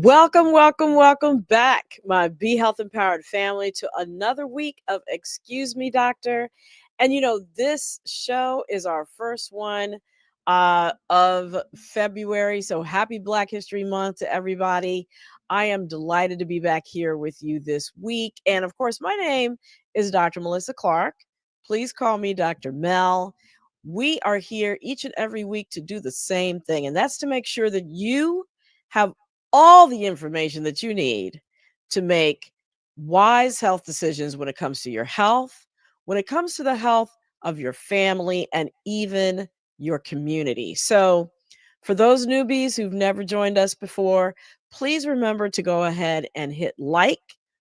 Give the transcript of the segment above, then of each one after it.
Welcome back, my Be Health Empowered family, to another week of Excuse Me, Doctor. And this show is our first one of February. So happy Black History Month to everybody. I am delighted to be back here with you this week. And of course, my name is Dr. Melissa Clark. Please call me Dr. Mel. We are here each and every week to do the same thing, and that's to make sure that you have all the information that you need to make wise health decisions when it comes to your health, when it comes to the health of your family, and even your community. So, for those newbies who've never joined us before, please remember to go ahead and hit like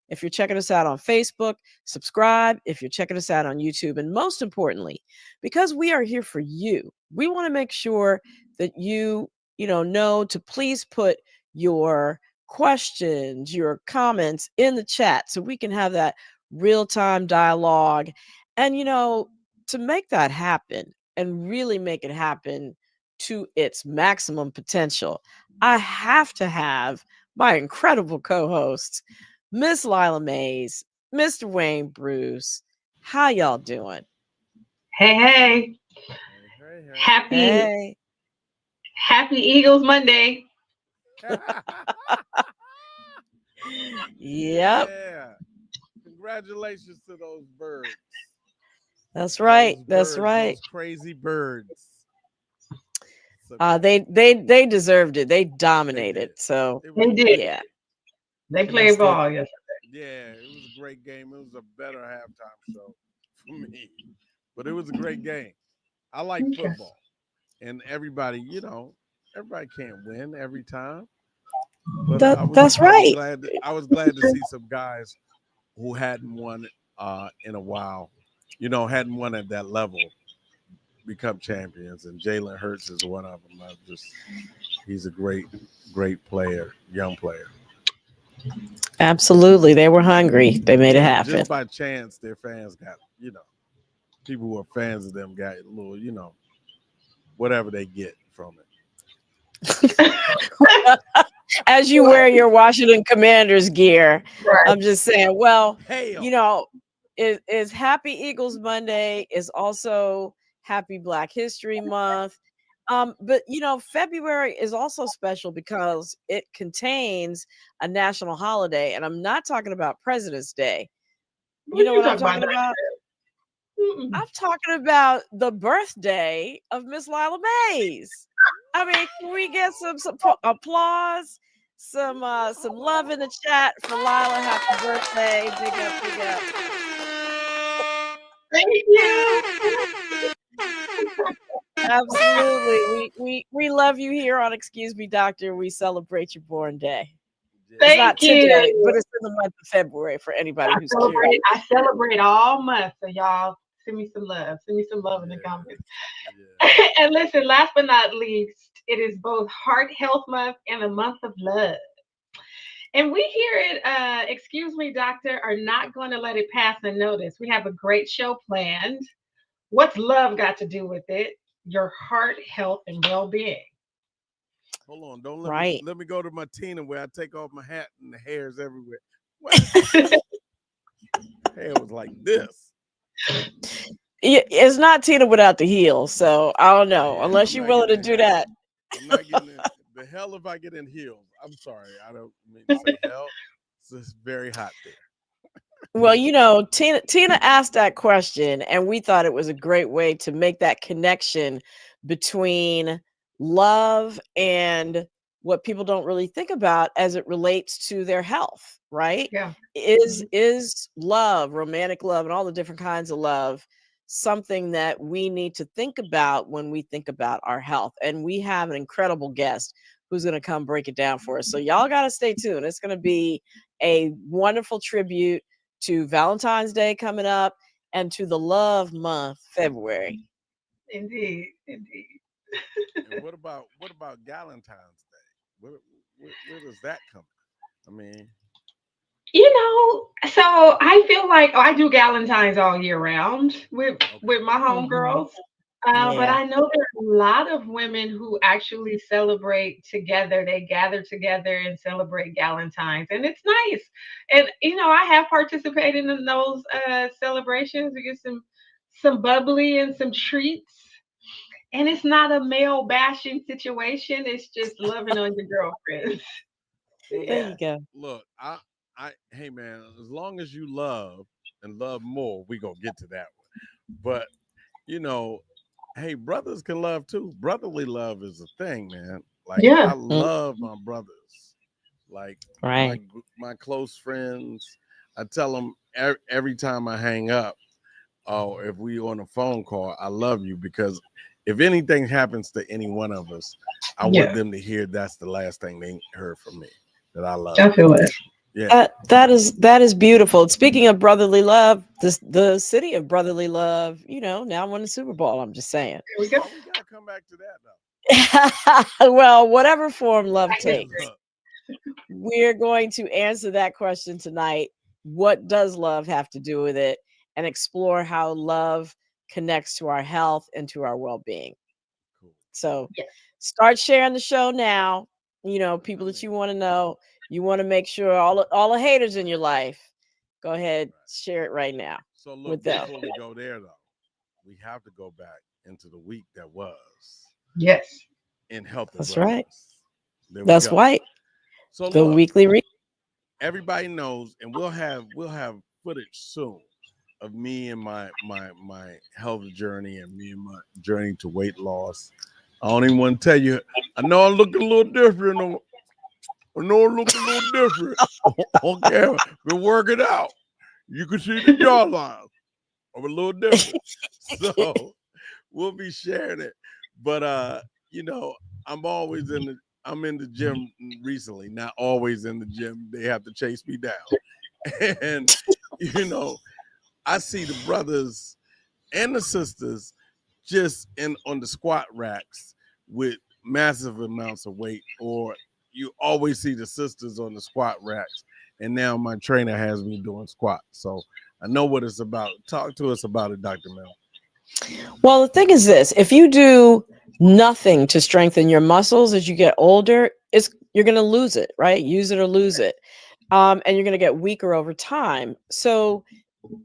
if you're checking us out on Facebook, subscribe if you're checking us out on YouTube, and most importantly, because we are here for you, we want to make sure that you know to please put your questions, your comments in the chat so we can have that real-time dialogue. And to make that happen and really make it happen to its maximum potential, I have to have my incredible co-hosts, Miss Lila Mays, Mr. Wayne Bruce. How y'all doing? Hey, Hey, hey. happy Hey. happy Eagles Monday. Yep. Yeah. Congratulations to those birds. That's right. Those That's birds, right. Those crazy birds. They deserved it. They They dominated. did. So It was They a did. great yeah, game. They yes, played they ball yesterday. Yeah, it was a great game. It was a better halftime show for me. But it was a great game. I like Okay. football. And everybody can't win every time. But that's right. I was glad to see some guys who hadn't won in a while, hadn't won at that level become champions. And Jalen Hurts is one of them. He's a great player, young player. Absolutely. They were hungry. They made it happen. Just by chance, their fans got, people who are fans of them got a little, whatever they get from it. As you wear your Washington Commanders gear, Right. I'm just saying, well, Hail. is Happy Eagles Monday, is also Happy Black History Month. But February is also special because it contains a national holiday, and I'm not talking about President's Day. You What know you what I'm talking about? talking about? Mm-mm. I'm talking about the birthday of Miss Lila Mays. I mean, can we get some applause, some love in the chat for Lila? Happy birthday! Big up, big up. Thank you. Absolutely, we love you here on Excuse Me, Doctor. We celebrate your born day. It's Yeah. not Thank today, you. but it's in the month of February for anybody I who's curious. celebrate all month. So y'all send me some love. Send me some love in the Yeah. comments. Yeah. And listen, last but not least, it is both Heart Health Month and a month of love. And we here at Excuse Me Doctor are not going to let it pass unnoticed. We have a great show planned. What's love got to do with it? Your heart health and well-being. Hold on. Don't Right. let me go to my Tina where I take off my hat and the hair's everywhere. What? Hair was like this. It's not Tina without the heels, so I don't know. Yeah, Unless I'm you're not willing to getting do in. that. I'm not getting in. The hell if I get in heels. I'm sorry. I don't mean to say hell. It's just very hot there. Well, Tina asked that question, and we thought it was a great way to make that connection between love and what people don't really think about as it relates to their health, right? Yeah. Is love, romantic love, and all the different kinds of love something that we need to think about when we think about our health? And we have an incredible guest who's going to come break it down for us. So y'all got to stay tuned. It's going to be a wonderful tribute to Valentine's Day coming up and to the love month, February. Indeed. Indeed. And what about Valentine's Day? Where does that come? I mean, So I feel like I do Galentine's all year round with okay. my Mhm. homegirls. But Yeah. I know there are a lot of women who actually celebrate together. They gather together and celebrate Galentine's, and it's nice. And I have participated in those celebrations. We get some bubbly and some treats, and it's not a male bashing situation. It's just loving on your girlfriends. Well, There Yeah, you go. look, hey man, as long as you love and love more, we gonna get to that one. But you know, hey, brothers can love too. Brotherly love is a thing, man. Like I yeah, Mm, love my brothers, like right. my close friends. I tell them every time I hang up, oh, if we on a phone call, I love you because if anything happens to any one of us, I want yeah. them to hear that's the last thing they heard from me, that I love I them. feel it. Yeah. That is beautiful. Speaking of brotherly love, the city of brotherly love, now won the Super Bowl. I'm just saying. There we go. Oh, we gotta come back to that though. Well, whatever form love Black history. takes, Look, we're going to answer that question tonight. What does love have to do with it? And explore how love connects to our health and to our well-being. cool. So Yeah. start sharing the show now. People I that mean, you want to know. You want to make sure all the haters in your life, go ahead, right. share it right now So with look, them. before we go there though, we have to go back into the week that was Yes. in health and That's right. wellness. There we That's go. right. So The look, weekly read. everybody knows, and we'll have footage soon of me and my health journey and me and my journey to weight loss. I don't even want to tell you. I know I look a little different. I know I look a little different on camera. Been working out. You can see the jawline. I'm a little different. So we'll be sharing it. But you know, I'm always in the I'm in the gym recently, not always in the gym. They have to chase me down. And you know, I see the brothers and the sisters just in on the squat racks with massive amounts of weight, or you always see the sisters on the squat racks. And now my trainer has me doing squats. So I know what it's about. Talk to us about it, Dr. Mel. Well, the thing is this: if you do nothing to strengthen your muscles as you get older, you're going to lose it, right? Use it or lose it, and you're going to get weaker over time. So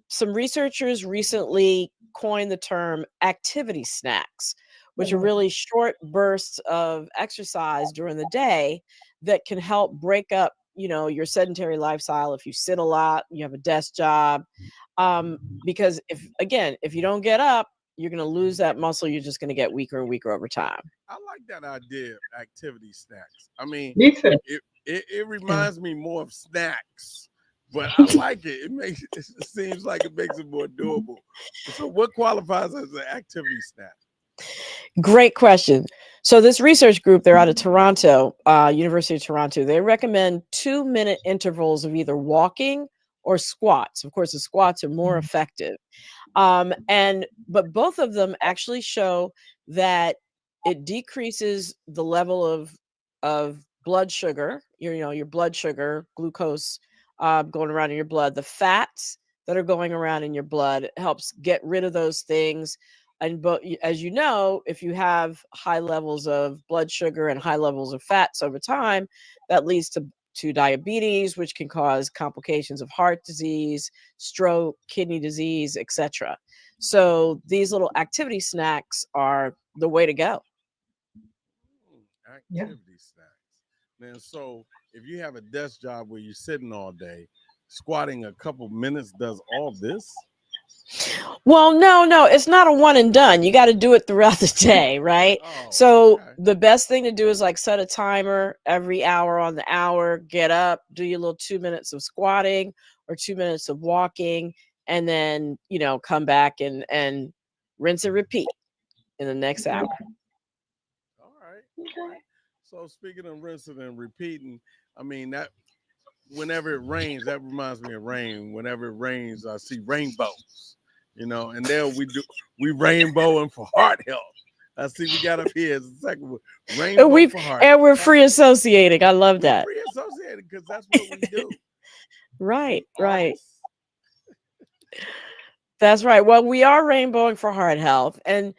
some researchers recently coined the term activity snacks, which are really short bursts of exercise during the day that can help break up, your sedentary lifestyle. If you sit a lot, you have a desk job, because if you don't get up, you're going to lose that muscle. You're just going to get weaker and weaker over time. I like that idea of activity snacks. I mean, Me too. it Yeah. reminds me more of snacks, but I like it. It seems like it makes it more doable. So what qualifies as an activity snack? Great question. So this research group, they're out of Toronto, University of Toronto. They recommend 2-minute intervals of either walking or squats. Of course, the squats are more effective. But both of them actually show that it decreases the level of blood sugar, your blood sugar, glucose, going around in your blood. The fats that are going around in your blood helps get rid of those things. And but as you know, if you have high levels of blood sugar and high levels of fats over time, that leads to diabetes, which can cause complications of heart disease, stroke, kidney disease, etc. So these little activity snacks are the way to go. Yeah. Activity snacks. Man, so if you have a desk job where you're sitting all day, squatting a couple minutes does all this? Well, no, it's not a one and done. You got to do it throughout the day, right? Oh, So okay. the best thing to do is like set a timer every hour on the hour, get up, do your little 2 minutes of squatting or 2 minutes of walking, and then, come back and rinse and repeat in the next hour. All right. All right. So speaking of rinsing and repeating, I mean that whenever it rains, that reminds me of rain. Whenever it rains, I see rainbows, and there we rainbowing for heart health. I see we got up here as a second one. And Rainbow for heart. we're Talk free to us. associating. I love We that. free associated because that's what we do. Right, We right. artists. That's right. Well, we are rainbowing for heart health. And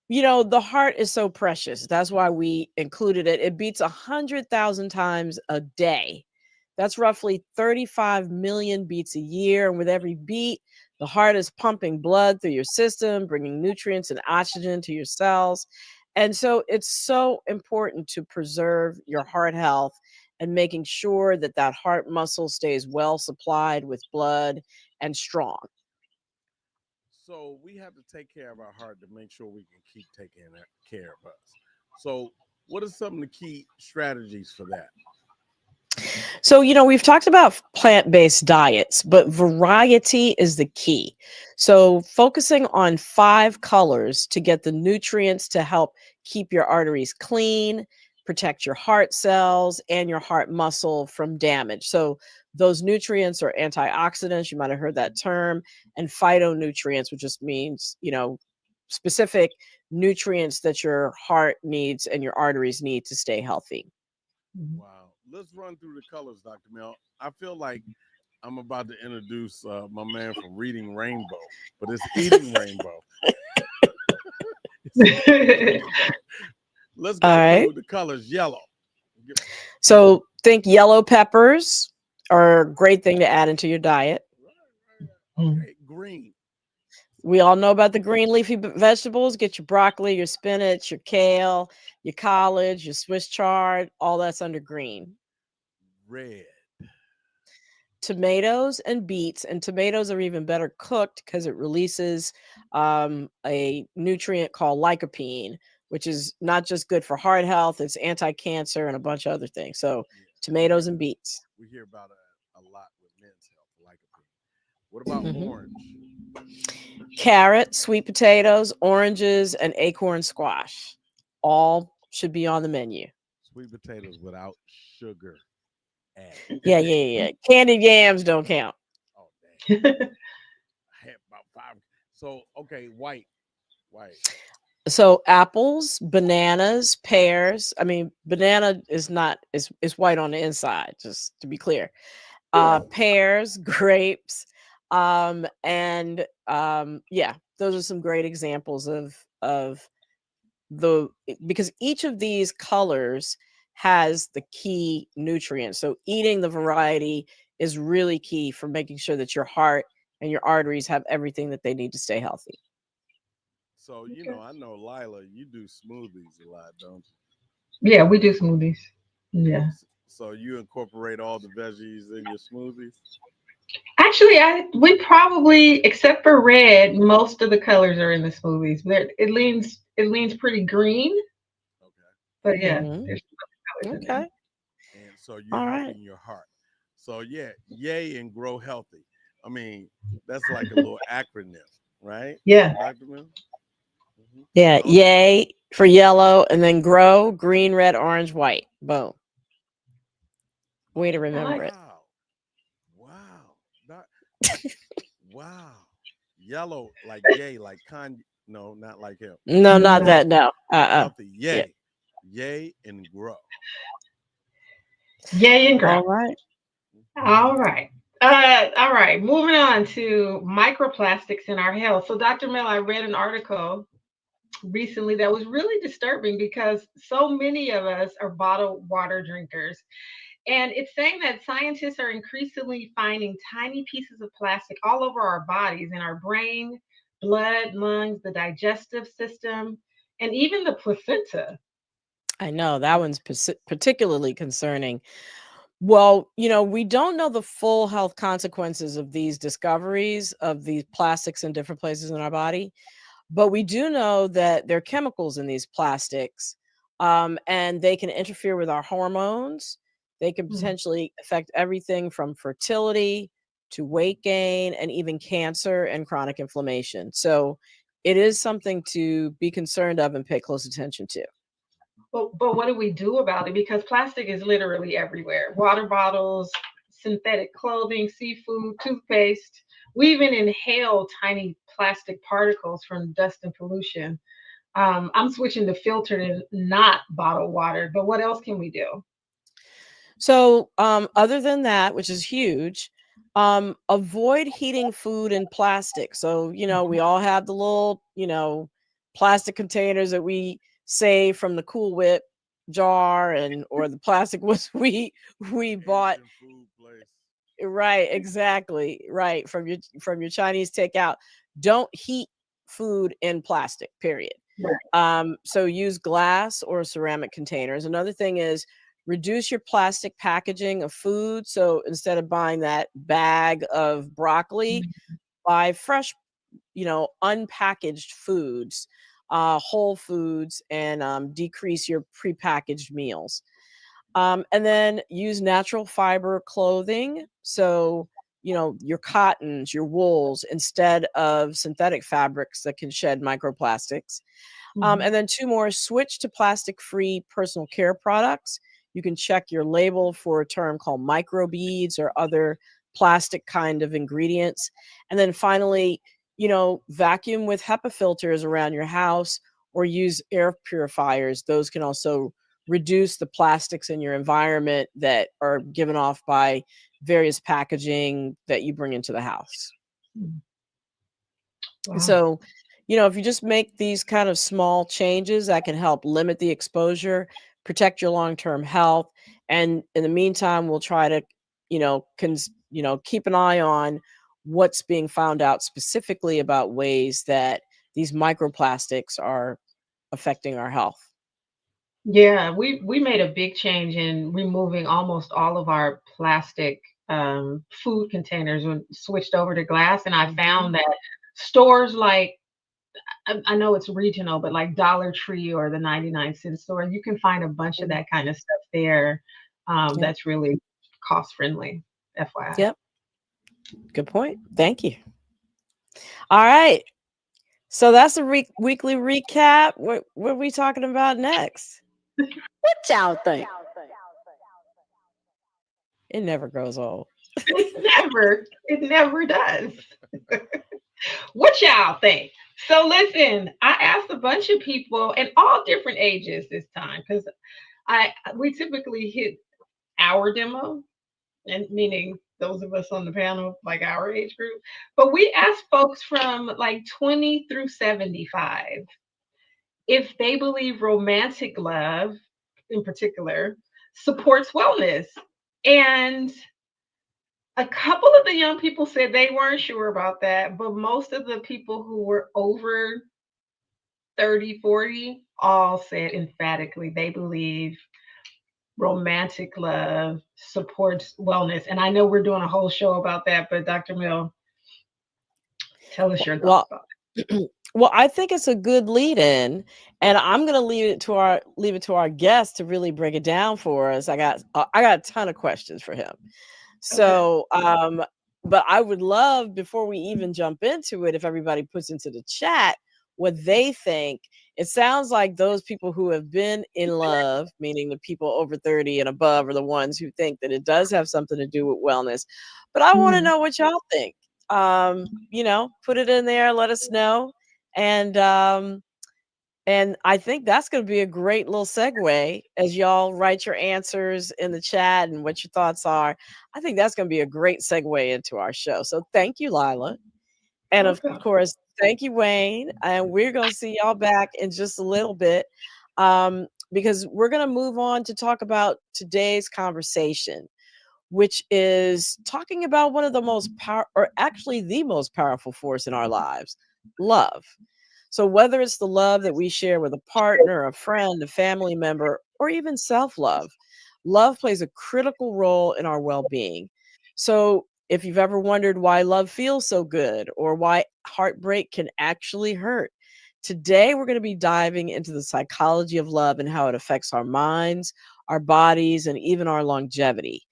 The heart is so precious. That's why we included it. It beats 100,000 times a day. That's roughly 35 million beats a year. And with every beat, the heart is pumping blood through your system, bringing nutrients and oxygen to your cells. And so it's so important to preserve your heart health and making sure that that heart muscle stays well supplied with blood and strong. So we have to take care of our heart to make sure we can keep taking care of us. So, what are some of the key strategies for that? So, we've talked about plant based diets, but variety is the key. So, focusing on 5 colors to get the nutrients to help keep your arteries clean, protect your heart cells and your heart muscle from damage. So, those nutrients are antioxidants. You might have heard that term, and phytonutrients, which just means, specific nutrients that your heart needs and your arteries need to stay healthy. Mhm. Wow. Let's run through the colors, Dr. Mel. I feel like I'm about to introduce my man from Reading Rainbow, but it's eating rainbow. It's eating rainbow. Let's All go right. through the colors. Yellow. Give- So think yellow peppers are a great thing to add into your diet. right. Okay, green. We all know about the green leafy vegetables. Get your broccoli, your spinach, your kale, your collard, your Swiss chard, all that's under green. Red. Tomatoes and beets, and tomatoes are even better cooked because it releases a nutrient called lycopene, which is not just good for heart health, it's anti-cancer and a bunch of other things. So Yeah, tomatoes and beets. we hear about a lot with men's health, like a pig. What about Mhm. orange? Carrot, sweet potatoes, oranges, and acorn squash. All should be on the menu. Sweet potatoes without sugar added. Yeah, yeah, yeah, yeah. Candied yams don't count. Oh, dang. I had about five. So, okay, white. White. So apples, bananas, pears. I mean, banana is not is white on the inside, just to be clear. Pears, grapes, and yeah, those are some great examples of the because each of these colors has the key nutrients. So eating the variety is really key for making sure that your heart and your arteries have everything that they need to stay healthy. So, Okay. I know Lila, you do smoothies a lot, don't Yeah, we do smoothies. Yeah. you? So you incorporate all the veggies in your smoothies? Actually, we probably, except for red, most of the colors are in the smoothies. It leans pretty green, Okay. but yeah, Hmm. there's some colors in there. Okay. And so you're All right. helping your heart. So yeah, yay and grow healthy. I mean, that's like a little acronym, right, Yeah. Dr. Mill? Hmm. Yeah. Oh, Yay for yellow, and then grow green, red, orange, white. Boom. Way to oh, I remember like. it. wow, wow, that, wow. Yellow like yay, like con. No, not like him. No, not No. that. No. Healthy, Yeah. yay, yay and grow. Yay and grow. All right. All right. All right. Moving on to microplastics in our health. So, Dr. Mill, I read an article recently that was really disturbing because so many of us are bottled water drinkers. And it's saying that scientists are increasingly finding tiny pieces of plastic all over our bodies, in our brain, blood, lungs, the digestive system, and even the placenta. I know that one's particularly concerning. Well, we don't know the full health consequences of these discoveries of these plastics in different places in our body, but we do know that there are chemicals in these plastics, and they can interfere with our hormones. They can Mm. potentially affect everything from fertility to weight gain and even cancer and chronic inflammation. So it is something to be concerned of and pay close attention to. But what do we do about it? Because plastic is literally everywhere: water bottles, synthetic clothing, seafood, toothpaste. We even inhale tiny plastic particles from dust and pollution. I'm switching to filtered and not bottled water, but what else can we do? So, other than that, which is huge, avoid heating food in plastic. So, we all have the little, plastic containers that we save from the Cool Whip jar, and or the plastic was we bought. Asian food place. Right, exactly. Right. From your Chinese takeout. Don't heat food in plastic, period. Right. So use glass or ceramic containers. Another thing is reduce your plastic packaging of food. So instead of buying that bag of broccoli, buy fresh, unpackaged foods, whole foods, and decrease your prepackaged meals. And then use natural fiber clothing. So, your cottons, your wools, instead of synthetic fabrics that can shed microplastics. Mhm. And then two more, switch to plastic free personal care products. You can check your label for a term called microbeads or other plastic kind of ingredients. And then finally, vacuum with HEPA filters around your house or use air purifiers. Those can also reduce the plastics in your environment that are given off by various packaging that you bring into the house. Mm. Wow. So, if you just make these kind of small changes, that can help limit the exposure, protect your long-term health, and in the meantime, we'll try to, keep an eye on what's being found out specifically about ways that these microplastics are affecting our health. Yeah, we made a big change in removing almost all of our plastic food containers and switched over to glass. And I Mhm. found that stores like I know it's regional, but like Dollar Tree or the 99-cent store, you can find a bunch of Mm. that kind of stuff there. Yep. That's really cost friendly, FYI. Yep. Good point. Thank you. All right. So that's a weekly recap. What are we talking about next? What y'all think? It never grows old. It never does. What y'all think? So listen, I asked a bunch of people in all different ages this time because I we typically hit our demo, and meaning those of us on the panel, like our age group. But we asked folks from like 20 through 75 if they believe romantic love, in particular, supports wellness. And a couple of the young people said they weren't sure about that, but most of the people who were over 30, 40 all said emphatically they believe romantic love supports wellness. And I know we're doing a whole show about that, but Dr. Mill, tell us your thoughts Well, about well, I think it's a good lead in, and I'm going to leave it to our guest to really break it down for us. I got a ton of questions for him. it. Okay. So, but I would love, before we even jump into it, if everybody puts into the chat what they think. It sounds like those people who have been in love, meaning the people over 30 and above, are the ones who think that it does have something to do with wellness. But I want to Mhm. know what y'all think. Put it in there, let us know. And I think that's going to be a great little segue as y'all write your answers in the chat and what your thoughts are. I think that's going to be a great segue into our show. So thank you, Lila. And of Okay. course, thank you, Wayne. And we're going to see y'all back in just a little bit, because we're going to move on to talk about today's conversation, which is talking about one of the most or actually the most powerful force in our lives, love. So, whether it's the love that we share with a partner, a friend, a family member, or even self love, love plays a critical role in our well being. So, if you've ever wondered why love feels so good or why heartbreak can actually hurt, today we're going to be diving into the psychology of love and how it affects our minds, our bodies, and even our longevity.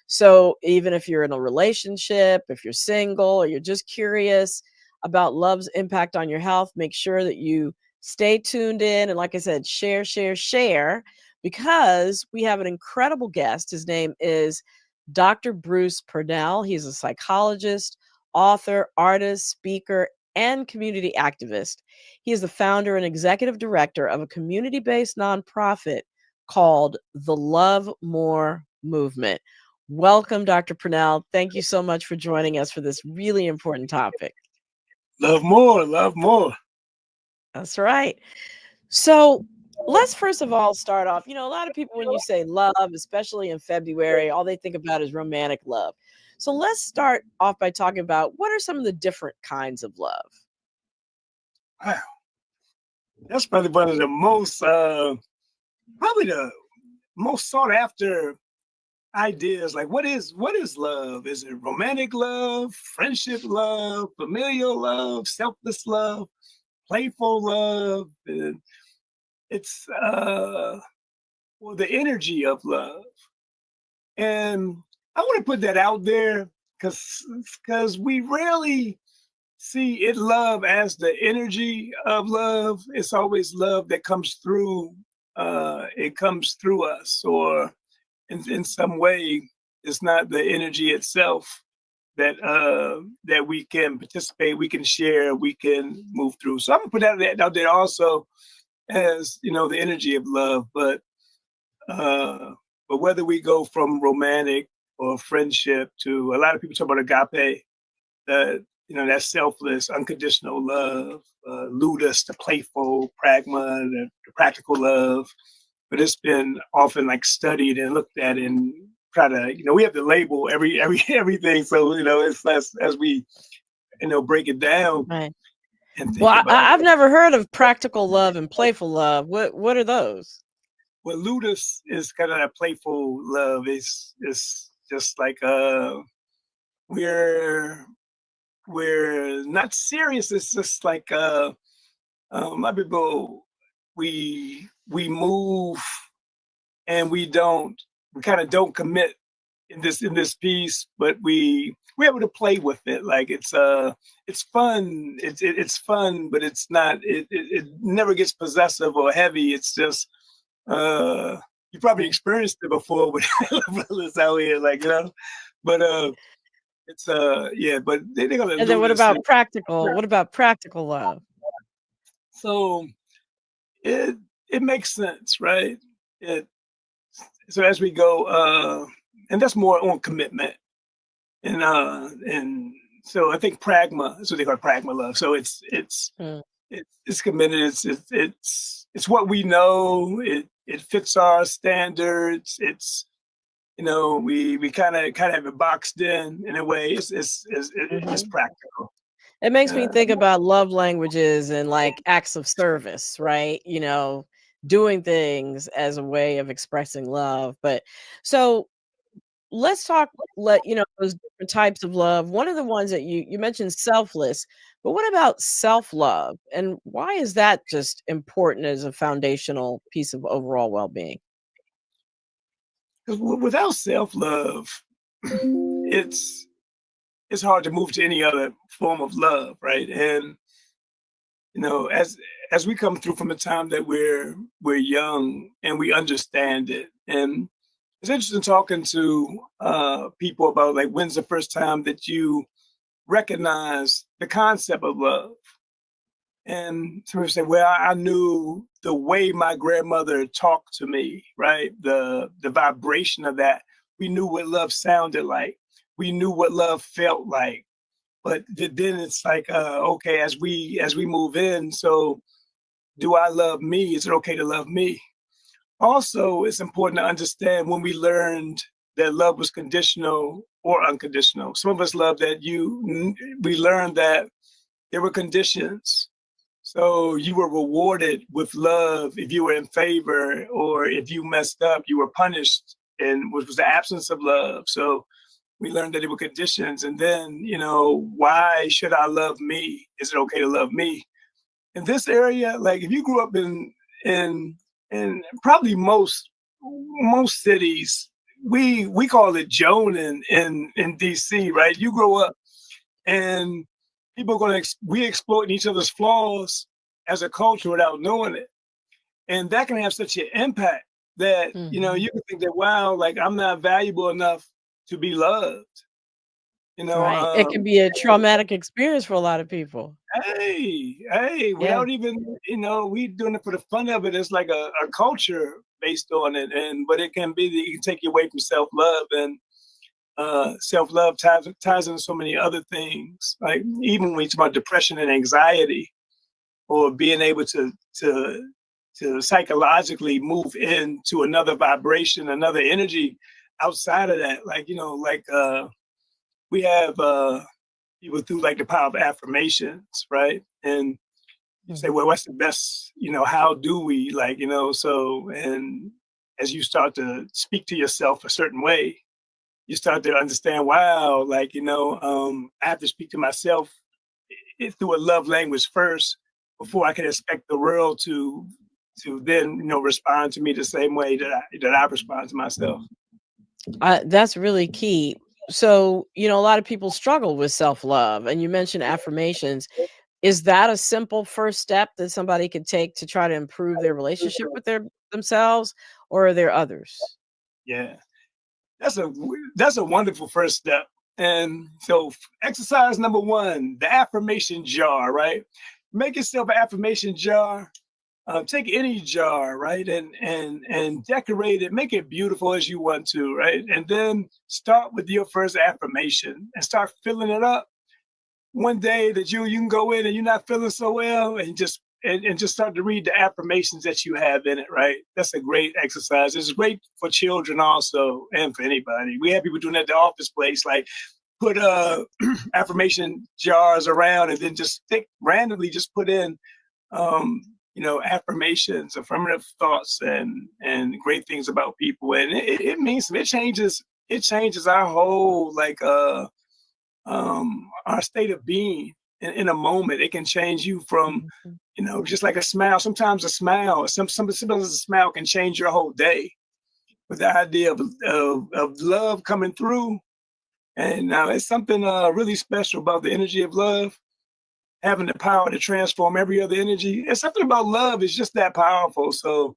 So, even if you're in a relationship, if you're single, or you're just curious about love's impact on your health, make sure that you stay tuned in. And like I said, share, share, share, because we have an incredible guest. His name is Dr. Bruce Purnell. He's a psychologist, author, artist, speaker, and community activist. He is the founder and executive director of a community based nonprofit called the Love More Movement. Welcome, Dr. Purnell. Thank you so much for joining us for this really important topic. Love more, love more. That's right. So let's first of all start off. A lot of people, when you say love, especially in February, all they think about is romantic love. So let's start off by talking about what are some of the different kinds of love? Wow, that's probably one of the most, probably the most sought after ideas. Like, what is love? Is it romantic love, friendship love, familial love, selfless love, playful love? And it's well, the energy of love. And I want to put that out there because we rarely see it love as the energy of love. It's always love that comes through. It comes through us, or in some way, it's not the energy itself that we can participate, we can share, we can move through. So I'm gonna put that out there also as the energy of love. Uh, but whether we go from romantic or friendship to a lot of people talk about agape, that that selfless, unconditional love, ludus, the playful, pragma, the practical love. But it's been often like studied and looked at and try to, we have to label everything. So it's less as we break it down Right. and think Well, about I've never heard of practical love and playful love. What are those? what ludus is kind of that playful love. It's just like we're we're not serious. It's just like a lot of people we move and we kind of don't commit in this piece, but we're able to play with it. Like it's fun. It's fun, but it's not. It never gets possessive or heavy. It's just you probably experienced it before with brothers out here, like but it's yeah, but they're gonna And then lose what this. about practical? What about practical love? So it it makes sense, right? It so as we go, and that's more on commitment, and so I think pragma is what they call pragma love. So Mm. it's committed. It's what we know. It fits our standards. It's we kind of have it boxed in a way. It's Mhm. practical. It makes me Uh, think about love languages and like acts of service, right? Doing things as a way of expressing love. But so let's talk those different types of love. One of the ones that you mentioned selfless, but what about self-love? And why is that just important as a foundational piece of overall well-being? 'Cause without self love, it's it's hard to move to any other form of love, right? And as we come through from a time that we're young and we understand it, and it's interesting talking to people about like when's the first time that you recognize the concept of love. And some people say, well, I knew the way my grandmother talked to me, right? The vibration of that. We knew what love sounded like. We knew what love felt like. But then it's like, okay, as we move in, so do I love me? Is it okay to love me? Also, it's important to understand when we learned that love was conditional or unconditional. Some of us love that we learned that there were conditions. So you were rewarded with love if you were in favor, or if you messed up, you were punished, and which was the absence of love. So we learned that there were conditions. And then, why should I love me? Is it okay to love me? In this area, like if you grew up in in probably most cities, we call it Joan in DC, right? You grow up and people are we exploiting each other's flaws as a culture without knowing it. And that can have such an impact that, Mhm. you can think that, wow, like I'm not valuable enough to be loved. You know, Right. It can be a traumatic experience for a lot of people. hey, Yeah. without even, we doing it for the fun of it. It's like a culture based on it. But it can be that it can take you away from self-love, and self-love ties into so many other things. Like even when we talk about depression and anxiety, or being able to psychologically move into another vibration, another energy outside of that. Like, like we have people through like the power of affirmations, right? And you say, well, what's the best, how do we, like, so, and as you start to speak to yourself a certain way, you start to understand, wow, like, I have to speak to myself through a love language first before I can expect the world to then, respond to me the same way that I respond to myself. That's really key. So, a lot of people struggle with self-love, and you mentioned affirmations. Is that a simple first step that somebody could take to try to improve their relationship with themselves, or are there others? Yeah, that's a wonderful first step. And so, exercise number one, the affirmation jar, right? Make yourself an affirmation jar. Take any jar, right, and decorate it, make it beautiful as you want to, right, and then start with your first affirmation and start filling it up. One day that you can go in and you're not feeling so well, and just start to read the affirmations that you have in it, right? That's a great exercise. It's great for children also, and for anybody. We have people doing that at the office place, like put affirmation jars around and then just randomly just put in affirmations, affirmative thoughts, and great things about people, and it means it changes our whole our state of being in a moment. It can change you from Mhm. just like a smile. Sometimes a smile, sometimes a smile can change your whole day. With the idea of love coming through, and now it's something really special about the energy of love having the power to transform every other energy. And something about love is just that powerful. So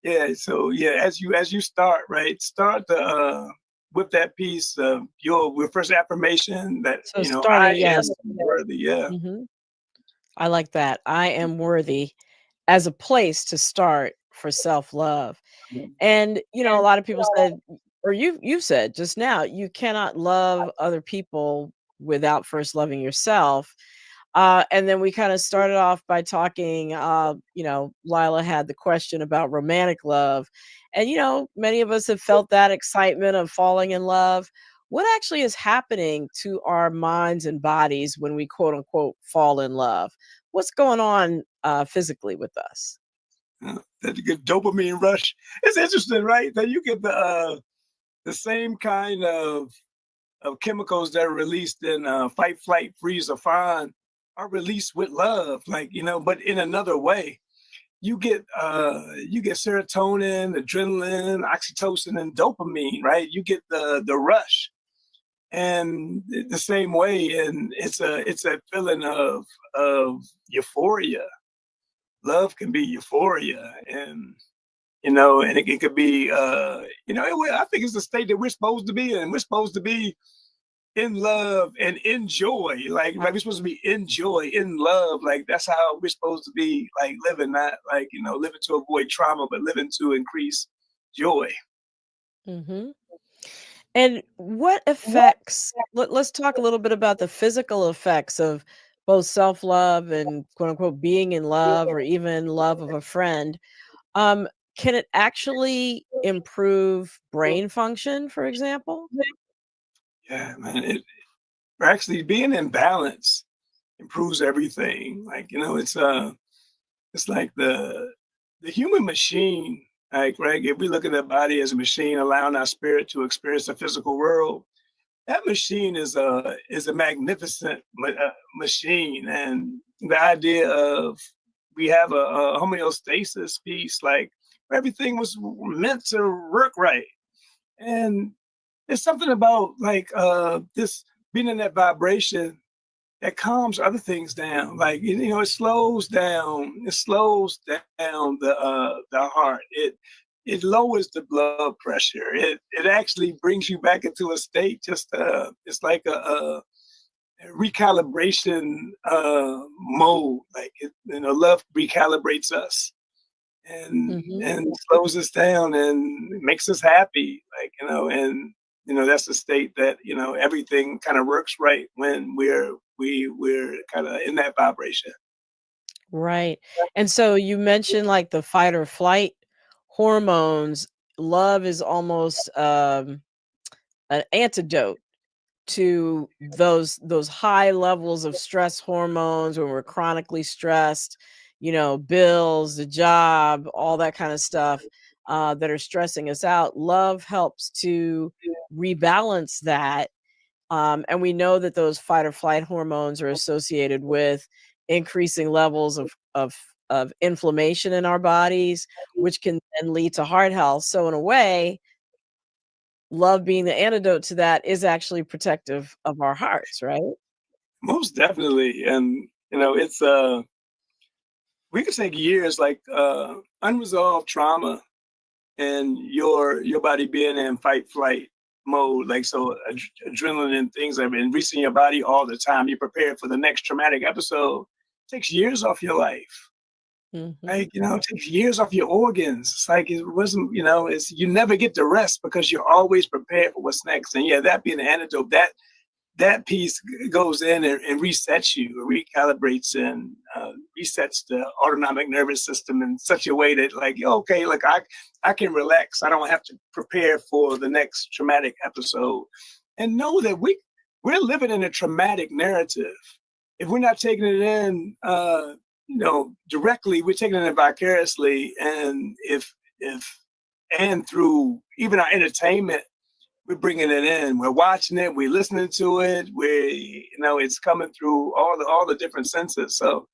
yeah, as you start, right, start with that piece of your first affirmation that So I starting, am yes. worthy. Yeah. Mhm. I like that. I am worthy as a place to start for self-love. And, a lot of people said, or you said just now, you cannot love other people without first loving yourself. And then we kind of started off by talking, Lila had the question about romantic love. And, many of us have felt that excitement of falling in love. What actually is happening to our minds and bodies when we quote unquote fall in love? What's going on physically with us? That you get dopamine rush. It's interesting, right? That you get the same kind of chemicals that are released in fight, flight, freeze, or fawn are released with love, like but in another way. You get serotonin, adrenaline, oxytocin, and dopamine, right? You get the rush, and the same way, and it's a feeling of euphoria. Love can be euphoria, and it could be I think it's the state that we're supposed to be in. We're supposed to be in love and in joy. Like we're supposed to be in joy, in love. Like that's how we're supposed to be, like living, not like, living to avoid trauma, but living to increase joy. Hmm. And what effects, let's talk a little bit about the physical effects of both self love and quote unquote being in love or even love of a friend. Um, can it actually improve brain function, for example? Yeah, man. Actually being in balance improves everything. Like, it's like the human machine, like, right? If we look at the body as a machine, allowing our spirit to experience the physical world, that machine is a magnificent machine. And the idea of we have a homeostasis piece, like everything was meant to work right. And there's something about like this being in that vibration that calms other things down. Like it slows down the heart. It lowers the blood pressure. It actually brings you back into a state. Just it's like a recalibration mode. Like love recalibrates us Hmm. and slows us down and makes us happy. Like and that's the state that everything kind of works right when we're kind of in that vibration. Right. And so you mentioned like the fight or flight hormones. Love is almost an antidote to those high levels of stress hormones when we're chronically stressed, bills, the job, all that kind of stuff that are stressing us out. Love helps to rebalance that, and we know that those fight or flight hormones are associated with increasing levels of inflammation in our bodies, which can then lead to heart health. So in a way, love being the antidote to that is actually protective of our hearts, right? Most definitely. And it's we could take years, like unresolved trauma and your body being in fight flight mode, like so adrenaline and things have been releasing your body all the time. You prepare for the next traumatic episode. Takes years off your life. Mhm. Like, it takes years off your organs. It's like it wasn't, it's you never get to rest because you're always prepared for what's next. And yeah, that being the antidote, that piece goes in and resets you, recalibrates and resets the autonomic nervous system in such a way that, like, okay, like I can relax. I don't have to prepare for the next traumatic episode, and know that we're living in a traumatic narrative. If we're not taking it in, directly, we're taking it in vicariously, and if and through even our entertainment, we're bringing it in. We're watching it. We're listening to it. It's coming through all the different senses. So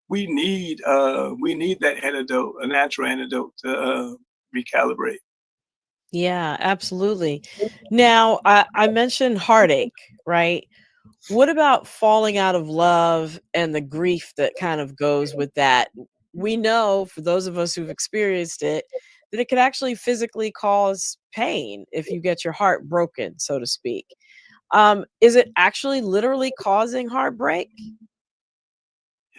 we need that antidote, a natural antidote to recalibrate. Yeah, absolutely. Now, I mentioned heartache, right? What about falling out of love and the grief that kind of goes with that? We know, for those of us who've experienced it, that it could actually physically cause pain if you get your heart broken, so to speak. Is it actually literally causing heartbreak?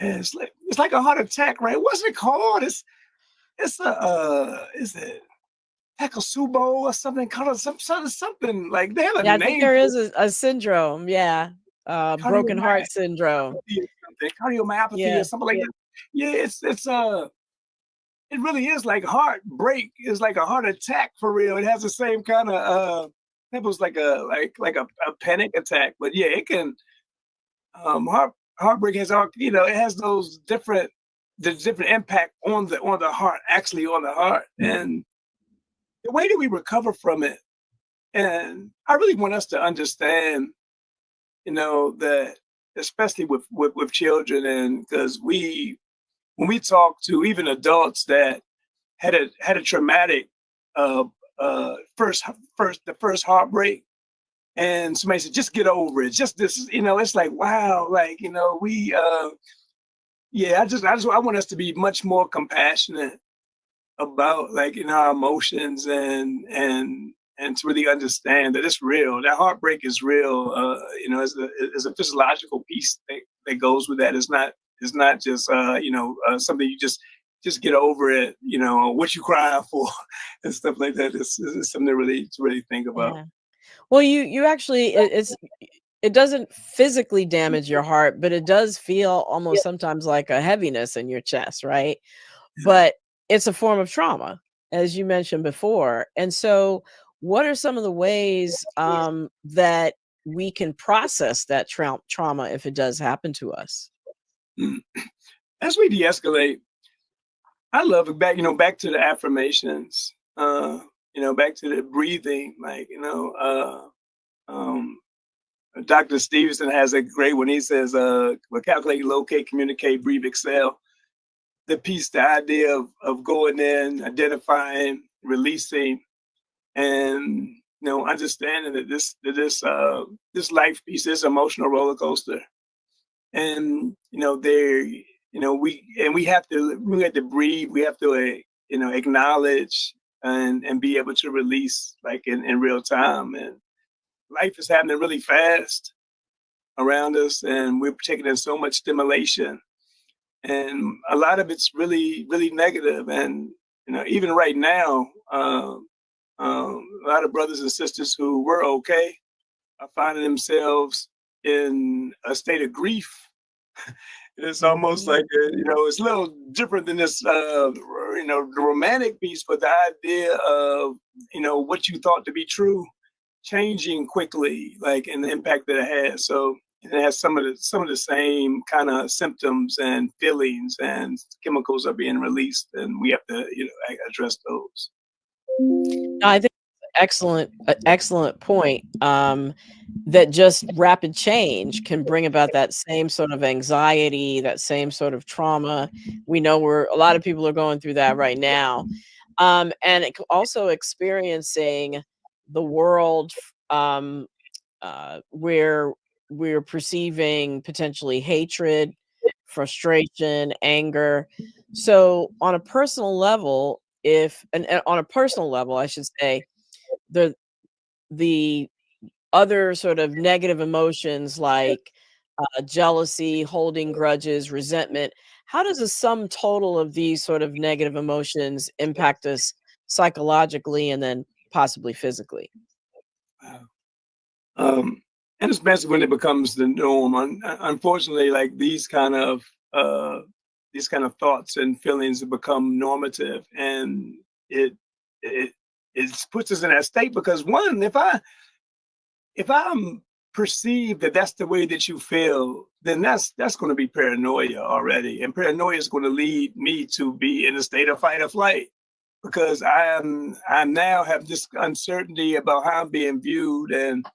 Yeah, it's like a heart attack, right? What's it called? It's a is it Takotsubo or something called something like they have a Yeah, I think name there for is a syndrome. Yeah, broken heart syndrome. cardiomyopathy or something, cardiomyopathy or Yeah. something like that. Yeah, it's it really is like heartbreak is like a heart attack for real. It has the same kind of it was like a panic attack, but yeah, it can heartbreak has all it has those different impact on the heart, actually on the heart, and the way that we recover from it. And I really want us to understand, that especially with children, and because when we talk to even adults that had a traumatic uh first the first heartbreak, and somebody said just get over it, just this, it's like, wow, like, we yeah, I want us to be much more compassionate about, like, our emotions, and to really understand that it's real. That heartbreak is real. As a physiological piece that goes with that. It's not just something you just get over it. What you crying for and stuff like that. It's something to really think about. Yeah. Well, you actually it doesn't physically damage your heart, but it does feel almost sometimes like a heaviness in your chest, right? But it's a form of trauma, as you mentioned before. And so, what are some of the ways that we can process that trauma if it does happen to us? Mm. As we de-escalate, I love it back to the affirmations. Back to the breathing, like, um, Dr. Stevenson has a great one. He says, calculate, locate, communicate, breathe, excel. The idea of going in, identifying, releasing, and understanding that this life piece is emotional roller coaster, and we have to breathe. We have to acknowledge and be able to release, like, in real time. And life is happening really fast around us, and we're taking in so much stimulation, and a lot of it's really really negative. And even right now, a lot of brothers and sisters who were okay are finding themselves in a state of grief It's almost Mhm. like it's a little different than this, the romantic piece, but the idea of what you thought to be true changing quickly, like, and the impact that it has. So it has some of the same kind of symptoms and feelings, and chemicals are being released, and we have to address those. I think excellent point. That just rapid change can bring about that same sort of anxiety, that same sort of trauma. We know where a lot of people are going through that right now. And also experiencing the world where we're perceiving potentially hatred, frustration, anger. So on a personal level, if and on a personal level, I should say, the the other sort of negative emotions like jealousy, holding grudges, resentment. How does the sum total of these sort of negative emotions impact us psychologically and then possibly physically? Wow. Um, and especially when it becomes the norm. Unfortunately, like these kind of thoughts and feelings have become normative, and it it it puts us in that state because one, if I'm perceived that that's the way that you feel, then that's going to be paranoia already, and paranoia is going to lead me to be in a state of fight or flight because I now have this uncertainty about how I'm being viewed, and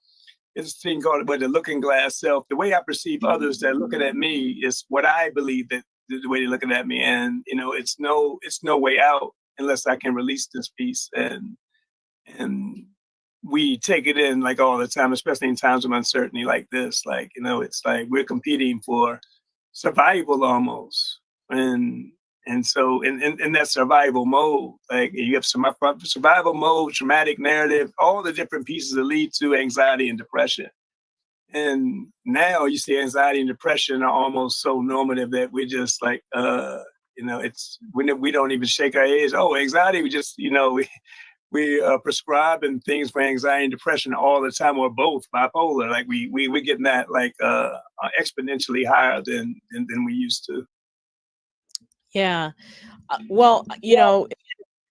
it's a thing called the looking glass self. The way I perceive others that are looking at me is what I believe that the way they're looking at me, and it's no way out unless I can release this piece, and we take it in like all the time, especially in times of uncertainty like this. Like, it's like we're competing for survival almost. And so in that survival mode, like you have some survival mode, traumatic narrative, all the different pieces that lead to anxiety and depression. And now you see anxiety and depression are almost so normative that we're just like, it's we don't even shake our heads. Oh, anxiety, we just, we prescribing things for anxiety and depression all the time, or both bipolar. Like we're getting that like exponentially higher than we used to. Yeah. Well, it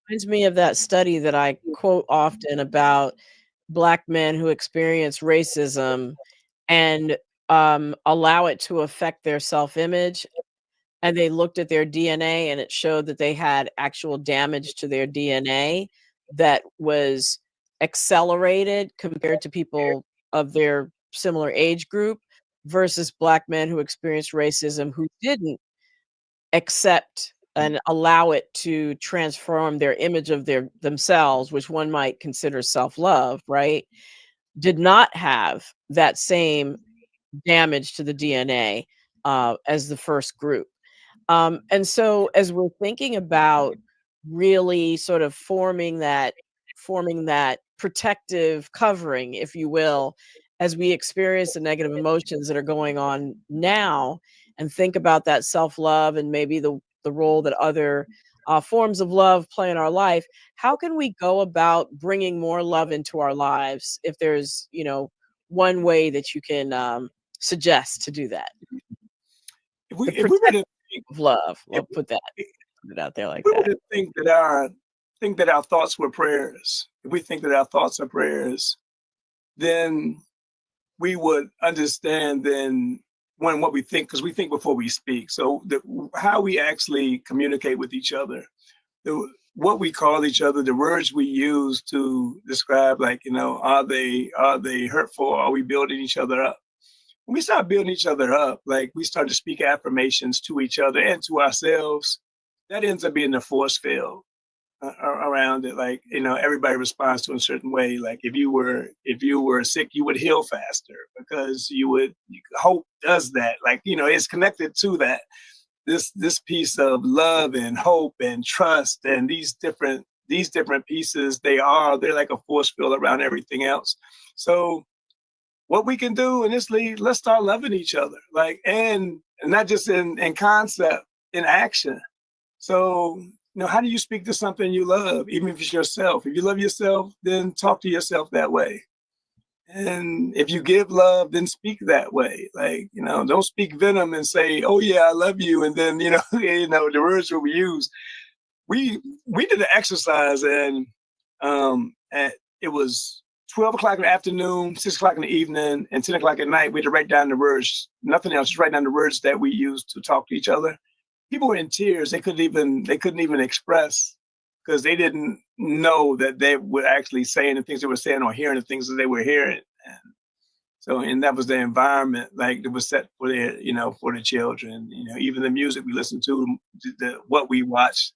reminds me of that study that I quote often about Black men who experience racism and allow it to affect their self image. And they looked at their DNA and it showed that they had actual damage to their DNA that was accelerated compared to people of their similar age group versus Black men who experienced racism who didn't accept and allow it to transform their image of themselves, which one might consider self-love, right? Did not have that same damage to the DNA as the first group. And so as we're thinking about really sort of forming that protective covering, if you will, as we experience the negative emotions that are going on now and think about that self-love and maybe the role that other forms of love play in our life, how can we go about bringing more love into our lives if there's, one way that you can suggest to do that? If we The if we were to protective of love. if, I'll put it out there like we were that. to think that our thoughts were prayers, if we think that our thoughts are prayers, then we would understand then what we think, because we think before we speak. So how we actually communicate with each other, what we call each other, the words we use to describe, like, are they hurtful? Are we building each other up? When we start building each other up, like we start to speak affirmations to each other and to ourselves, that ends up being the force field around it. Like, everybody responds to a certain way. Like if you were sick, you would heal faster because hope does that. Like, it's connected to that. This piece of love and hope and trust and these different pieces, they're like a force field around everything else. So what we can do initially, let's start loving each other, like, and not just in concept, in action. So, how do you speak to something you love, even if it's yourself? If you love yourself, then talk to yourself that way. And if you give love, then speak that way. Like, don't speak venom and say, "Oh yeah, I love you," and then the words that we use. We did an exercise, and it was 12 o'clock in the afternoon, 6 o'clock in the evening, and 10 o'clock at night. We had to write down the words, nothing else, just write down the words that we used to talk to each other. People were in tears. They couldn't even express, because they didn't know that they were actually saying the things they were saying or hearing the things that they were hearing. And that was the environment, like, that was set for for the children. Even the music we listened to, what we watched,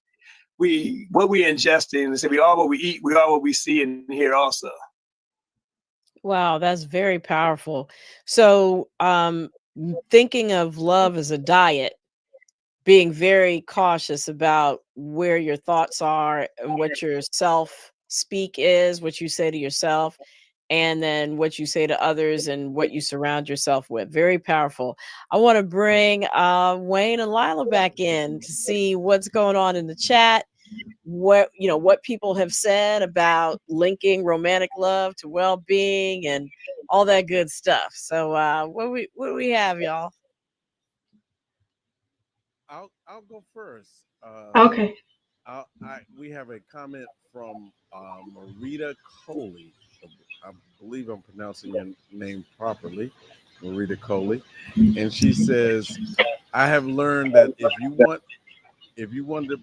what we ingest in. They say we are what we eat, we are what we see and hear also. Wow, that's very powerful. So, thinking of love as a diet, being very cautious about where your thoughts are and what your self speak is, what you say to yourself, and then what you say to others and what you surround yourself with. Very powerful. I want to bring Wayne and Lila back in to see what's going on in the chat. What people have said about linking romantic love to well-being and all that good stuff. So what do we have, y'all? I'll go first. Okay. We have a comment from Marita Coley. I believe I'm pronouncing your name properly, Marita Coley, and she says, "I have learned that if you want to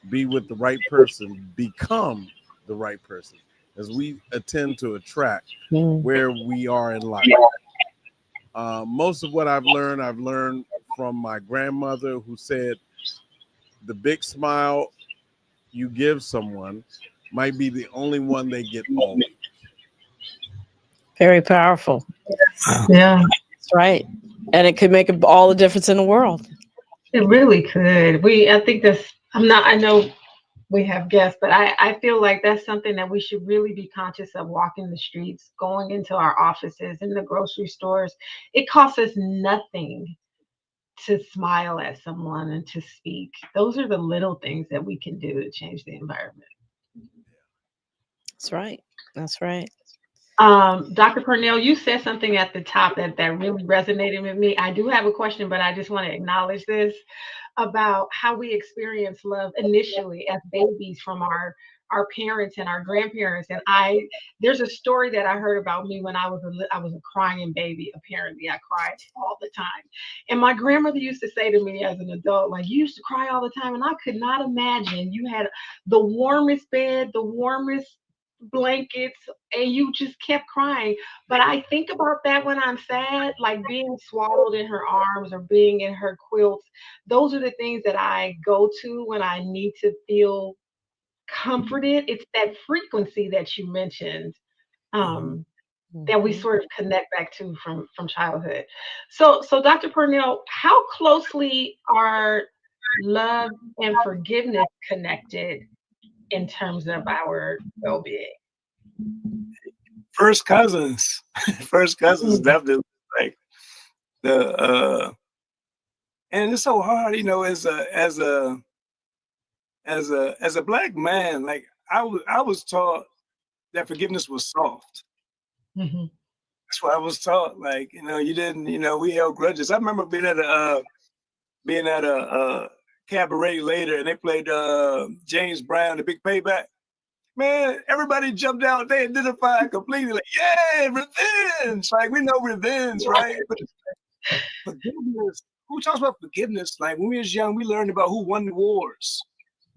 be with the right person, become the right person, as we attend to attract where we are in life." Most of what I've learned from my grandmother, who said, "The big smile you give someone might be the only one they get always." Very powerful. Yeah, That's right. And it could make all the difference in the world. it really could. I think I know we have guests, but I feel like that's something that we should really be conscious of walking the streets, going into our offices, in the grocery stores. It costs us nothing to smile at someone and to speak. Those are the little things that we can do to change the environment. That's right. That's right. Dr. Purnell, you said something at the top that really resonated with me. I do have a question, but I just want to acknowledge this about how we experience love initially as babies from our parents and our grandparents. And there's a story that I heard about me when I was a crying baby. Apparently, I cried all the time. And my grandmother used to say to me as an adult, like, "You used to cry all the time," and I could not imagine. You had the warmest bed, the warmest blankets, and you just kept crying. But I think about that when I'm sad, like being swallowed in her arms or being in her quilts. Those are the things that I go to when I need to feel comforted. It's that frequency that you mentioned, that we sort of connect back to from childhood. So Dr. Purnell, how closely are love and forgiveness connected in terms of our well-being? First cousins. First cousins, definitely. Like, the and it's so hard, as a black man. Like, I was taught that forgiveness was soft. Hmm. That's what I was taught. Like, you didn't, we held grudges. I remember being at a cabaret later, and they played James Brown, The Big Payback. Man, everybody jumped out. They identified completely, like, "Yeah, revenge!" Like, we know revenge, right? But forgiveness. Who talks about forgiveness? Like, when we was young, we learned about who won the wars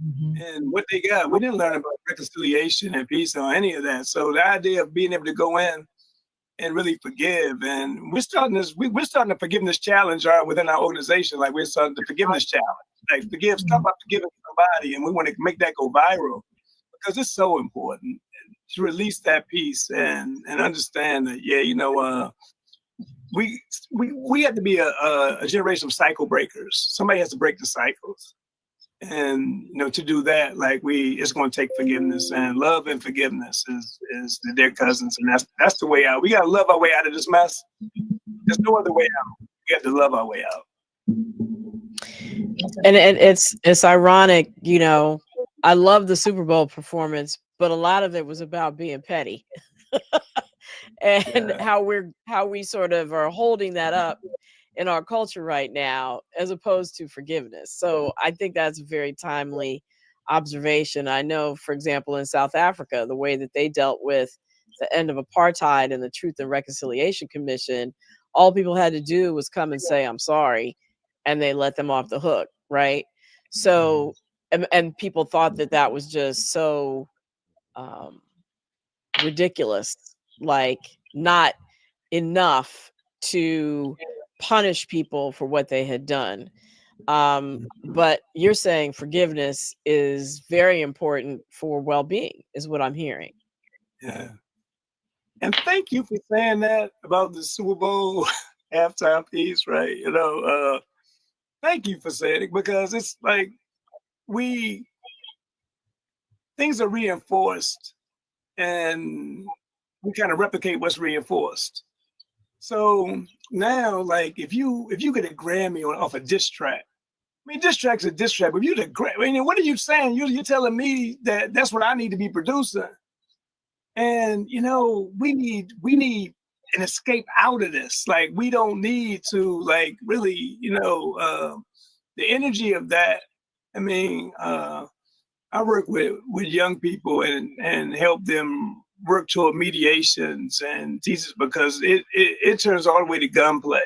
and what they got. We didn't learn about reconciliation and peace or any of that. So the idea of being able to go in and really forgive, and we're starting a forgiveness challenge within our organization. Like, we're starting the forgiveness challenge. Like, stop about forgiving somebody, and we want to make that go viral, because it's so important to release that peace and understand that, we have to be a generation of cycle breakers. Somebody has to break the cycles, and to do that, like, it's going to take forgiveness, and love and forgiveness is their cousins, and that's the way out. We got to love our way out of this mess. There's no other way out. We have to love our way out. And it's ironic, I love the Super Bowl performance, but a lot of it was about being petty. and how we sort of are holding that up in our culture right now, as opposed to forgiveness. So I think that's a very timely observation. I know, for example, in South Africa, the way that they dealt with the end of apartheid and the Truth and Reconciliation Commission, all people had to do was come and say, I'm sorry, and they let them off the hook, right? So, and people thought that that was just so um, ridiculous, like not enough to punish people for what they had done. But you're saying forgiveness is very important for well-being, is what I'm hearing. Yeah. And thank you for saying that about the Super Bowl halftime piece, right? Thank you for saying it, because it's like things are reinforced and we kind of replicate what's reinforced. So now, like, if you get a Grammy off a diss track, I mean, diss track's a diss track, but you the Grammy, I mean, what are you saying? You're telling me that that's what I need to be producing. And we need an escape out of this. Like, we don't need to, like, really, the energy of that. I mean, I work with young people and help them work toward mediations and teaches, because it turns all the way to gunplay.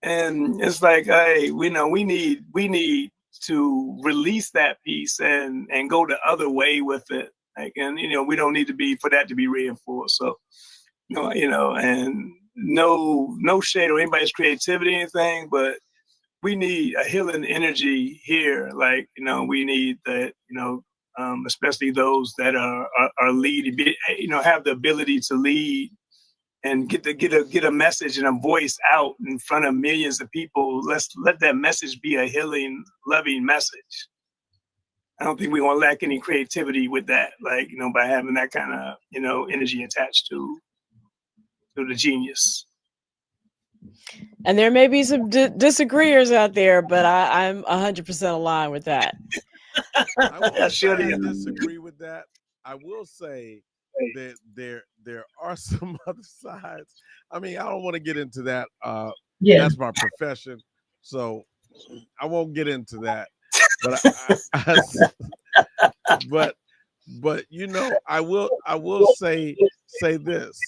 And it's like, hey, we need to release that piece and go the other way with it. Like, and we don't need for that to be reinforced. So, and no shade on anybody's creativity or anything, but we need a healing energy here. Like, we need that, especially those that are leading, have the ability to lead and get a message and a voice out in front of millions of people. Let's let that message be a healing, loving message. I don't think we want to lack any creativity with that, like, by having that kind of, energy attached to the genius. And there may be some disagreeers out there, but I'm 100% aligned with that. I won't say I disagree with that. I will say that there are some other sides. I mean, I don't want to get into that. That's my profession, so I won't get into that. But but I will say this.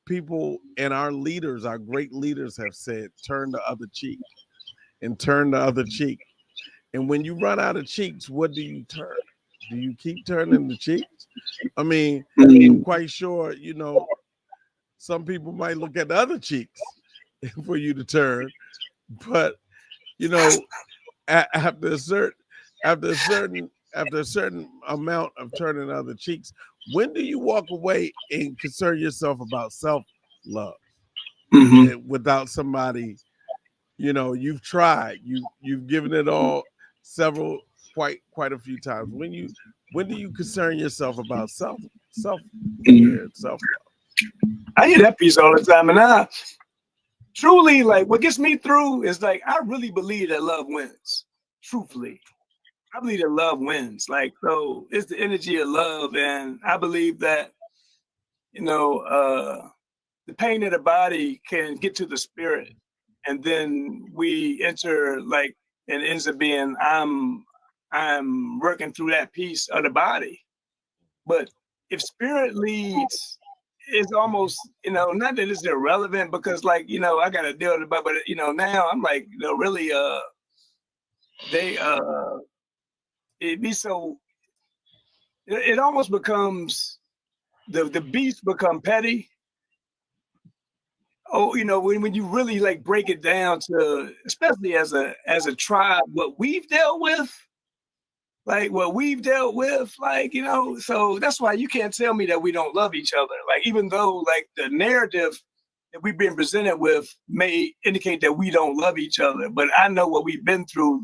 People and our leaders, our great leaders, have said, turn the other cheek, and turn the other cheek. And when you run out of cheeks, what do you turn? Do you keep turning the cheeks? I mean, I'm quite sure, some people might look at the other cheeks for you to turn, but after a certain amount of turning other cheeks, when do you walk away and concern yourself about self-love? Without somebody, you've tried, you've given it all quite a few times. When do you concern yourself about self-love? I hear that piece all the time, and I truly, like, what gets me through is, like, I really believe that love wins. Truthfully, I believe that love wins. Like, so it's the energy of love, and I believe that the pain of the body can get to the spirit, and then we enter, like, and it ends up being I'm working through that piece of the body. But if spirit leads, it's almost, not that it's irrelevant, because, like, I got to deal with it, but now I'm like, really, it'd be so, it almost becomes, the beasts become petty. Oh, when you really, like, break it down to, especially as a tribe, what we've dealt with, so that's why you can't tell me that we don't love each other. Like, even though, like, the narrative that we've been presented with may indicate that we don't love each other, but I know what we've been through.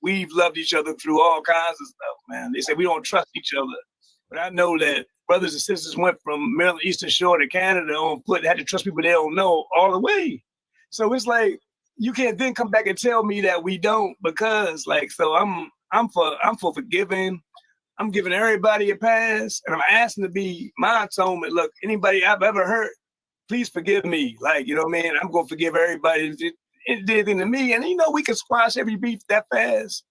We've loved each other through all kinds of stuff, man. They say we don't trust each other, but I know that brothers and sisters went from Maryland Eastern Shore to Canada on foot, had to trust people they don't know all the way. So it's like, you can't then come back and tell me that we don't, because, like, so I'm for forgiving. I'm giving everybody a pass, and I'm asking to be my atonement. Look, anybody I've ever hurt, please forgive me. Like, you know what I mean? I'm gonna forgive everybody that did anything to me. And we can squash every beef that fast.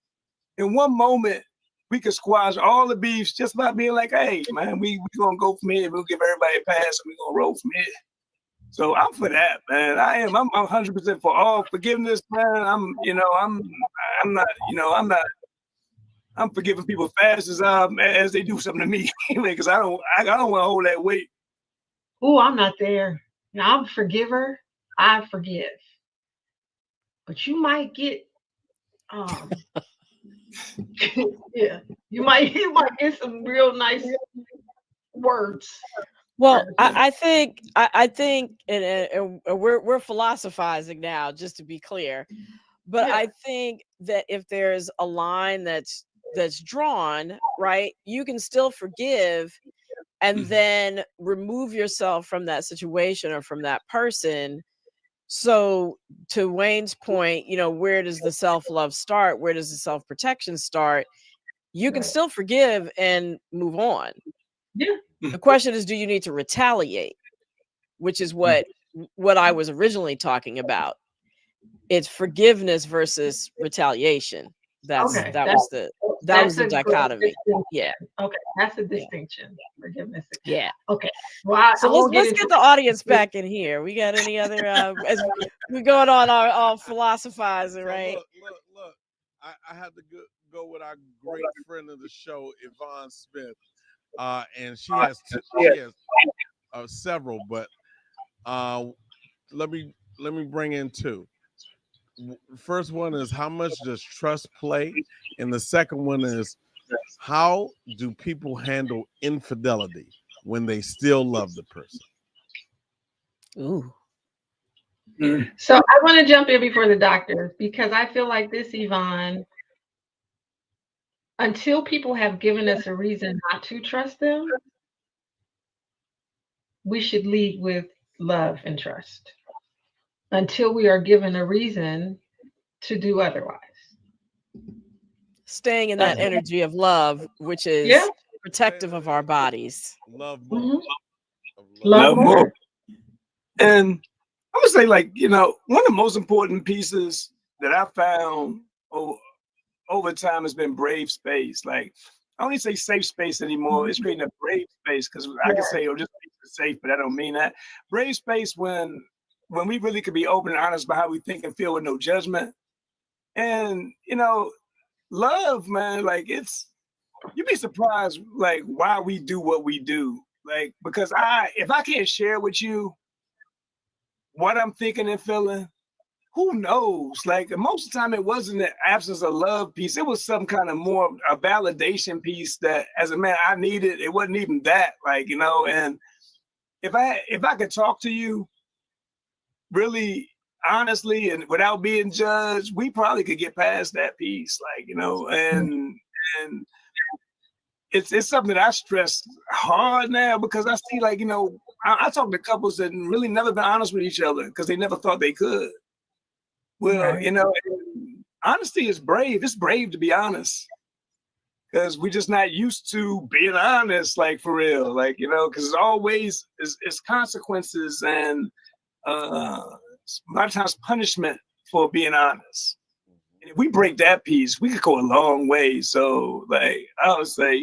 In one moment, we could squash all the beefs just by being like, hey, man, we gonna go from here. We'll give everybody a pass, and we're gonna roll from here. So I'm for that, man. I'm 100% for all forgiveness, man. I'm forgiving people fast as they do something to me, because I don't want to hold that weight. Oh, I'm not there. Now I'm a forgiver. I forgive, but you might get yeah, you might get some real nice words. Well, I think, and we're philosophizing now, just to be clear. But Yeah. I think that if there's a line that's drawn, right, you can still forgive and then remove yourself from that situation or from that person. So to Wayne's point, where does the self-love start? Where does the self-protection start? You can still forgive and move on. Yeah. The question is, do you need to retaliate? Which is what I was originally talking about. It's forgiveness versus retaliation. That was the dichotomy. Yeah. Okay, that's a distinction. Forgiveness. Yeah. Okay. Well, so let's get the audience back in here. We got any other? As we're going on our philosophizing, right? Look. I had to go with our great friend of the show, Yvonne Smith, and she has several, but let me bring in two. First one is, how much does trust play? And the second one is, how do people handle infidelity when they still love the person? Ooh. So I want to jump in before the doctor, because I feel like this, Yvonne, until people have given us a reason not to trust them, we should lead with love and trust until we are given a reason to do otherwise. Staying in that energy of love, which is protective of our bodies. Love more. Mm-hmm. Love more. And I would say, like, one of the most important pieces that I found over time has been brave space. Like, I don't even say safe space anymore. It's creating a brave space, because I can say, this space is safe, but I don't mean that. Brave space when we really could be open and honest about how we think and feel with no judgment. And, love, man, like, you'd be surprised, like, why we do what we do. Like, because if I can't share with you what I'm thinking and feeling, who knows? Like, most of the time, it wasn't the absence of love piece. It was some kind of more a validation piece that, as a man, I needed. It wasn't even that, like, and if I could talk to you really honestly and without being judged, we probably could get past that piece, like, and it's something that I stress hard now, because I see, like, I talk to couples that really never been honest with each other because they never thought they could. Well, honesty is brave. It's brave to be honest, because we're just not used to being honest, like, for real, like, because it's always it's consequences and a lot of times punishment for being honest. And if we break that piece, we could go a long way. So, like, I would say,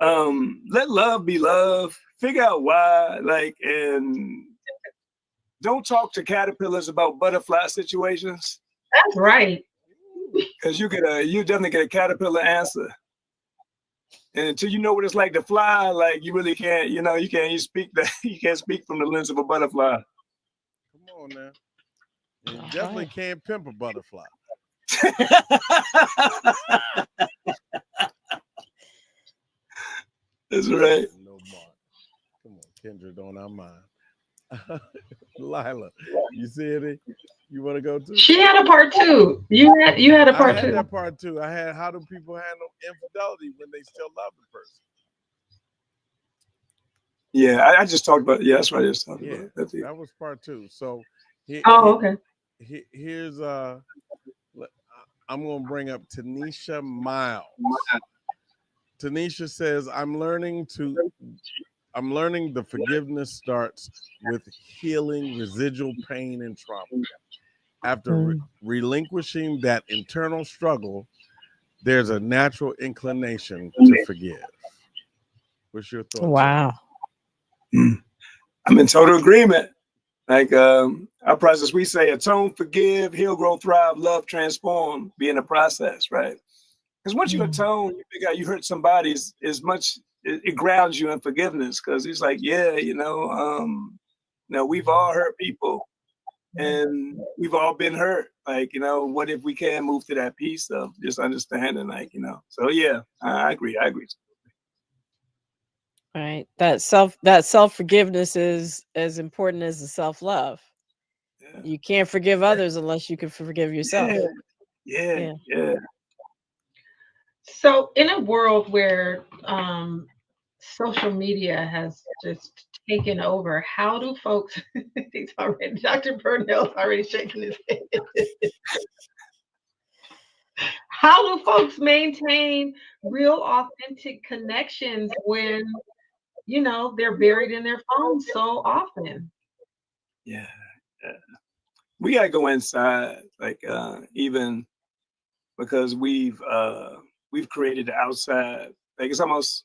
let love be love. Figure out why, like, and don't talk to caterpillars about butterfly situations. That's right. Because you definitely get a caterpillar answer. And until you know what it's like to fly, like, you really can't, you can't speak from the lens of a butterfly. Come on now. You definitely can't pimp a butterfly. That's right. No more. Come on, Kendra, on our mind. Lila, you see it? You want to go too? She had a part two. You had a part two. I had that part too. I had, how do people handle infidelity when they still love the person? Yeah, I just talked about. Yeah, that's what I just talked about. That was part two. So, okay. Here's I'm gonna bring up Tanisha Miles. Tanisha says, I'm learning the forgiveness starts with healing residual pain and trauma. After relinquishing that internal struggle, there's a natural inclination to forgive. What's your thoughts? Wow. I'm in total agreement. Like our process, we say atone, forgive, heal, grow, thrive, love, transform, be in the process, right? Because once you atone, you figure out you hurt somebody as much, it grounds you in forgiveness. Because he's like, yeah, we've all hurt people and we've all been hurt. Like, what if we can move to that piece of just understanding, like, so yeah, I agree. Right. That self forgiveness is as important as the self love. Yeah. You can't forgive others unless you can forgive yourself. Yeah. So in a world where social media has just taken over, how do folks Dr. Purnell's already shaking his head. How do folks maintain real authentic connections when they're buried in their phones so often? Yeah. We gotta go inside, like even because we've created the outside. Like it's almost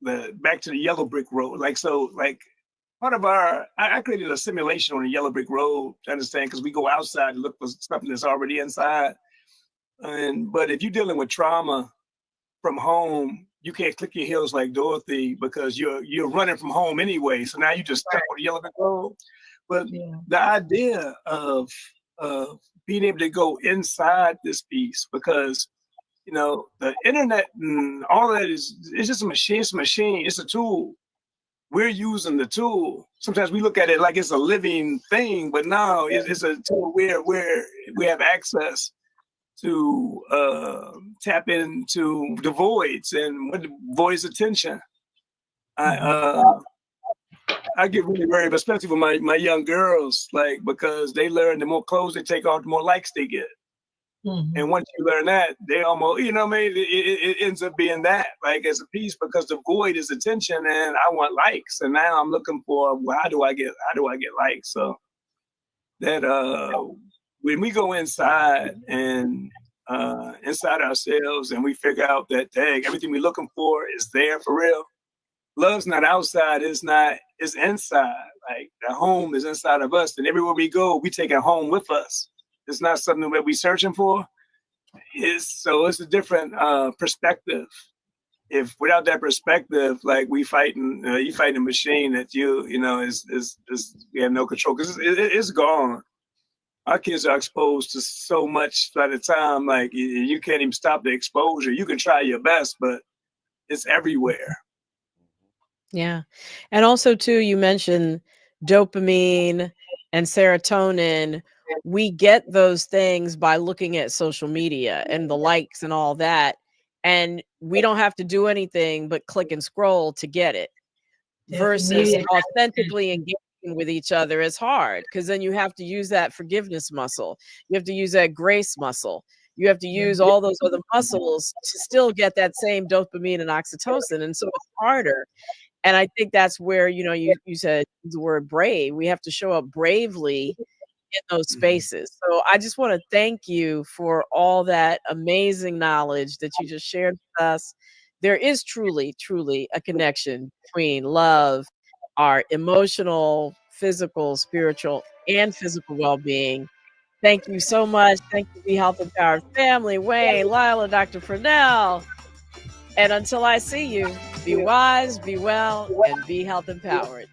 back to the yellow brick road. Like so, like part of I created a simulation on the yellow brick road to understand, because we go outside and look for something that's already inside. But if you're dealing with trauma from home, you can't click your heels like Dorothy because you're running from home anyway. So now you just stuck on the yellow brick road. But the idea of being able to go inside this piece, because the internet and all that it's just a machine. It's a machine. It's a tool. We're using the tool. Sometimes we look at it like it's a living thing, but no, it's a tool where we have access to tap into the voids, and what the voids attention. I get really worried, especially with my young girls, like, because they learn the more clothes they take off, the more likes they get. And once you learn that, they almost, it ends up being that, like, as a piece, because the void is attention, and I want likes, and now I'm looking for, well, how do I get likes? So that when we go inside and inside ourselves, and we figure out that, dang, everything we're looking for is there for real. Love's not outside, it's inside. Like the home is inside of us, and everywhere we go, we take it home with us. It's not something that we're searching for. It's a different perspective. If without that perspective, like you fighting a machine that is we have no control, because it's gone. Our kids are exposed to so much by the time, like, you can't even stop the exposure. You can try your best, but it's everywhere. Yeah. And also too, you mentioned dopamine and serotonin. We get those things by looking at social media and the likes and all that. And we don't have to do anything but click and scroll to get it. Versus authentically engaging with each other is hard, because then you have to use that forgiveness muscle. You have to use that grace muscle. You have to use all those other muscles to still get that same dopamine and oxytocin. And so it's harder. And I think that's where, you said the word brave. We have to show up bravely in those spaces. So I just want to thank you for all that amazing knowledge that you just shared with us. There is truly, truly a connection between love, our emotional, physical, spiritual, and physical well-being. Thank you so much. Thank you, Be Health Empowered Family, Wayne, Lila, Dr. Purnell. And until I see you, be wise, be well, and be health empowered.